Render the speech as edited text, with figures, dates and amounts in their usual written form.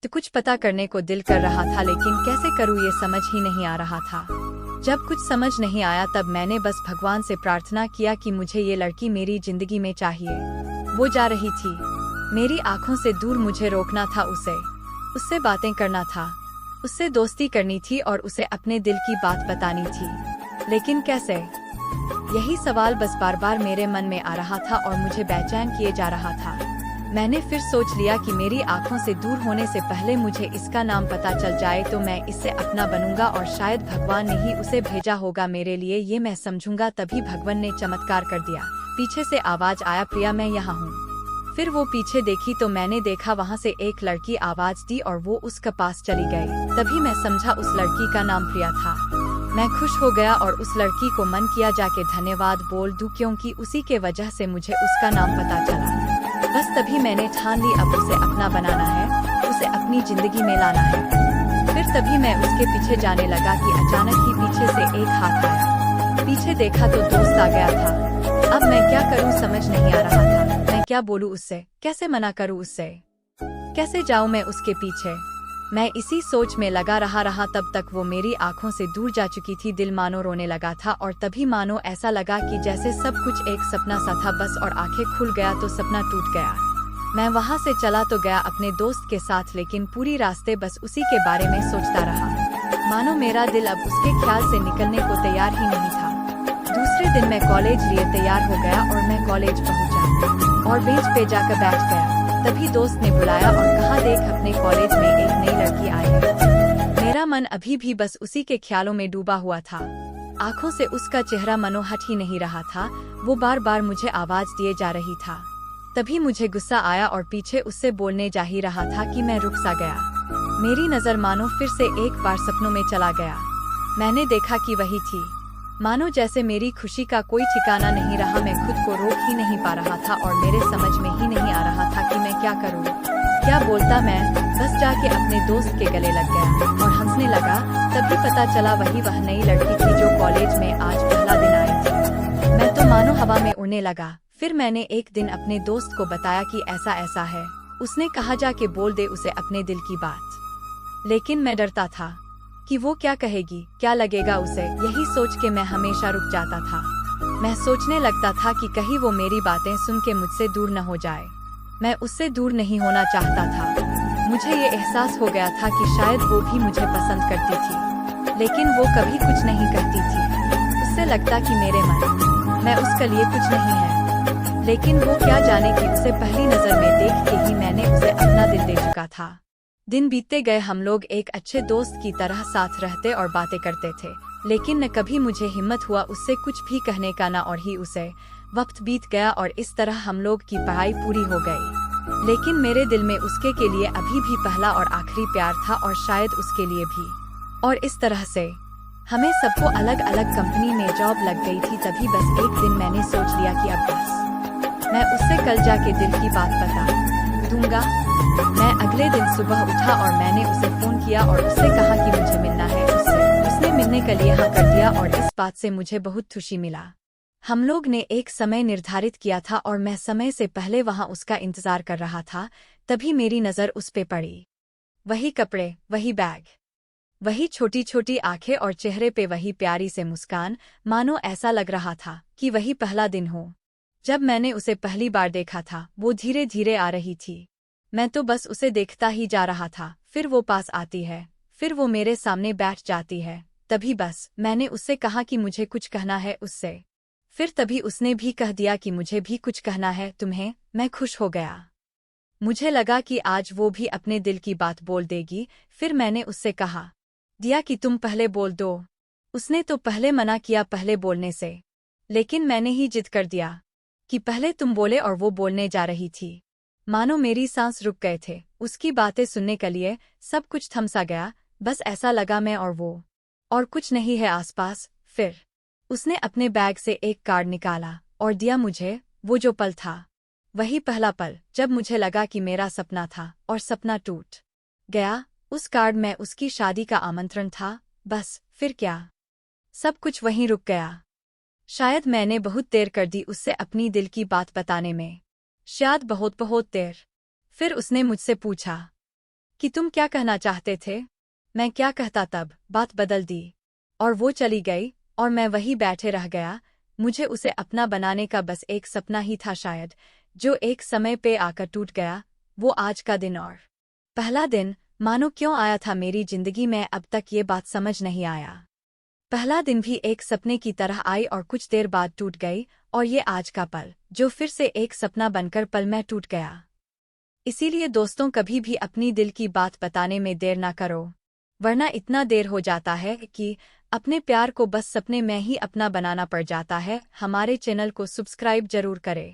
तो कुछ पता करने को दिल कर रहा था, लेकिन कैसे करूँ ये समझ ही नहीं आ रहा था। जब कुछ समझ नहीं आया तब मैंने बस भगवान से प्रार्थना किया कि मुझे ये लड़की मेरी जिंदगी में चाहिए। वो जा रही थी, मेरी आंखों से दूर, मुझे रोकना था उससे बातें करना था, उससे दोस्ती करनी थी और उसे अपने दिल की बात बतानी थी। लेकिन कैसे? यही सवाल बस बार बार मेरे मन में आ रहा था और मुझे बेचैन किए जा रहा था। मैंने फिर सोच लिया कि मेरी आंखों से दूर होने से पहले मुझे इसका नाम पता चल जाए तो मैं इससे अपना बनूंगा और शायद भगवान ने ही उसे भेजा होगा मेरे लिए, ये मैं समझूंगा। तभी भगवान ने चमत्कार कर दिया। पीछे से आवाज आया, प्रिया मैं यहाँ हूँ। फिर वो पीछे देखी तो मैंने देखा वहाँ से एक लड़की आवाज दी और वो उसके पास चली गई। तभी मैं समझा उस लड़की का नाम प्रिया था। मैं खुश हो गया और उस लड़की को मन किया जाके धन्यवाद बोल दूं, क्योंकि उसी के वजह से मुझे उसका नाम पता चला। बस तभी मैंने ठान ली अब उसे अपना बनाना है, उसे अपनी जिंदगी में लाना है। फिर तभी मैं उसके पीछे जाने लगा कि अचानक ही पीछे से एक हाथ आया। पीछे देखा तो दोस्त आ गया था। अब मैं क्या करूं समझ नहीं आ रहा था। मैं क्या बोलूं उससे, कैसे मना करूं उससे, कैसे जाऊं मैं उसके पीछे। मैं इसी सोच में लगा रहा तब तक वो मेरी आंखों से दूर जा चुकी थी। दिल मानो रोने लगा था और तभी मानो ऐसा लगा कि जैसे सब कुछ एक सपना सा था बस, और आंखें खुल गया तो सपना टूट गया। मैं वहाँ से चला तो गया अपने दोस्त के साथ, लेकिन पूरी रास्ते बस उसी के बारे में सोचता रहा। मानो मेरा दिल अब उसके ख्याल से निकलने को तैयार ही नहीं था। दूसरे दिन मैं कॉलेज लिए तैयार हो गया और मैं कॉलेज पहुंचा और बेंच पे जाकर बैठ गया। तभी दोस्त ने बुलाया और कहा, देख अपने कॉलेज में एक नई लड़की आई है। मेरा मन अभी भी बस उसी के ख्यालों में डूबा हुआ था। आंखों से उसका चेहरा मनो हट ही नहीं रहा था। वो बार बार मुझे आवाज दिए जा रही था। तभी मुझे गुस्सा आया और पीछे उससे बोलने जा ही रहा था कि मैं रुक सा गया। मेरी नजर मानो फिर से एक बार सपनों में चला गया। मैंने देखा कि वही थी। मानो जैसे मेरी खुशी का कोई ठिकाना नहीं रहा। मैं खुद को रोक ही नहीं पा रहा था और मेरे समझ में ही नहीं आ रहा था कि मैं क्या करूं, क्या बोलता। मैं बस जाके अपने दोस्त के गले लग गया और हंसने लगा। तभी पता चला वह नई लड़की थी जो कॉलेज में आज पहला दिन आई थी। मैं तो मानो हवा में उड़ने लगा। फिर मैंने एक दिन अपने दोस्त को बताया कि ऐसा ऐसा है। उसने कहा जाके बोल दे उसे अपने दिल की बात। लेकिन मैं डरता था कि वो क्या कहेगी, क्या लगेगा उसे। यही सोच के मैं हमेशा रुक जाता था। मैं सोचने लगता था कि कहीं वो मेरी बातें सुन के मुझसे दूर न हो जाए। मैं उससे दूर नहीं होना चाहता था। मुझे ये एहसास हो गया था कि शायद वो भी मुझे पसंद करती थी, लेकिन वो कभी कुछ नहीं करती थी। उससे लगता कि मेरे मन मैं उसके लिए कुछ नहीं है। लेकिन वो क्या जाने कि उसे पहली नजर में देख के ही मैंने उसे अपना दिल दे चुका था। दिन बीतते गए, हम लोग एक अच्छे दोस्त की तरह साथ रहते और बातें करते थे, लेकिन न कभी मुझे हिम्मत हुआ उससे कुछ भी कहने का, ना और ही उसे। वक्त बीत गया और इस तरह हम लोग की पढ़ाई पूरी हो गई, लेकिन मेरे दिल में उसके के लिए अभी भी पहला और आखिरी प्यार था और शायद उसके लिए भी। और इस तरह से हमें सबको अलग अलग कंपनी में जॉब लग गई थी। तभी बस एक दिन मैंने सोच लिया कि अब बस मैं उससे कल जाके दिल की बात बता दूंगा। मैं अगले दिन सुबह उठा और मैंने उसे फोन किया और उससे कहा कि मुझे मिलना है उससे। उसने मिलने के लिए हाँ कर दिया और इस बात से मुझे बहुत खुशी मिला। हम लोग ने एक समय निर्धारित किया था और मैं समय से पहले वहाँ उसका इंतजार कर रहा था। तभी मेरी नजर उस पे पड़ी। वही कपड़े, वही बैग, वही छोटी छोटी आंखें और चेहरे पे वही प्यारी से मुस्कान। मानो ऐसा लग रहा था कि वही पहला दिन हो जब मैंने उसे पहली बार देखा था। वो धीरे धीरे आ रही थी। मैं तो बस उसे देखता ही जा रहा था। फिर वो पास आती है, फिर वो मेरे सामने बैठ जाती है। तभी बस मैंने उससे कहा कि मुझे कुछ कहना है उससे। फिर तभी उसने भी कह दिया कि मुझे भी कुछ कहना है तुम्हें। मैं खुश हो गया। मुझे लगा कि आज वो भी अपने दिल की बात बोल देगी। फिर मैंने उससे कहा दिया कि तुम पहले बोल दो। उसने तो पहले मना किया पहले बोलने से, लेकिन मैंने ही जिद कर दिया कि पहले तुम बोले और वो बोलने जा रही थी। मानो मेरी सांस रुक गए थे। उसकी बातें सुनने के लिए सब कुछ थम सा गया। बस ऐसा लगा मैं और वो, और कुछ नहीं है आसपास। फिर उसने अपने बैग से एक कार्ड निकाला और दिया मुझे। वो जो पल था वही पहला पल जब मुझे लगा कि मेरा सपना था और सपना टूट गया। उस कार्ड में उसकी शादी का आमंत्रण था। बस फिर क्या, सब कुछ वहीं रुक गया। शायद मैंने बहुत देर कर दी उससे अपनी दिल की बात बताने में, शायद बहुत बहुत देर। फिर उसने मुझसे पूछा कि तुम क्या कहना चाहते थे। मैं क्या कहता तब, बात बदल दी। और वो चली गई और मैं वहीं बैठे रह गया। मुझे उसे अपना बनाने का बस एक सपना ही था शायद, जो एक समय पे आकर टूट गया। वो आज का दिन और पहला दिन मानो क्यों आया था मेरी जिंदगी में, अब तक ये बात समझ नहीं आया। पहला दिन भी एक सपने की तरह आई और कुछ देर बाद टूट गई, और ये आज का पल जो फिर से एक सपना बनकर पल में टूट गया। इसीलिए दोस्तों, कभी भी अपनी दिल की बात बताने में देर ना करो, वरना इतना देर हो जाता है कि अपने प्यार को बस सपने में ही अपना बनाना पड़ जाता है। हमारे चैनल को सब्सक्राइब जरूर करें।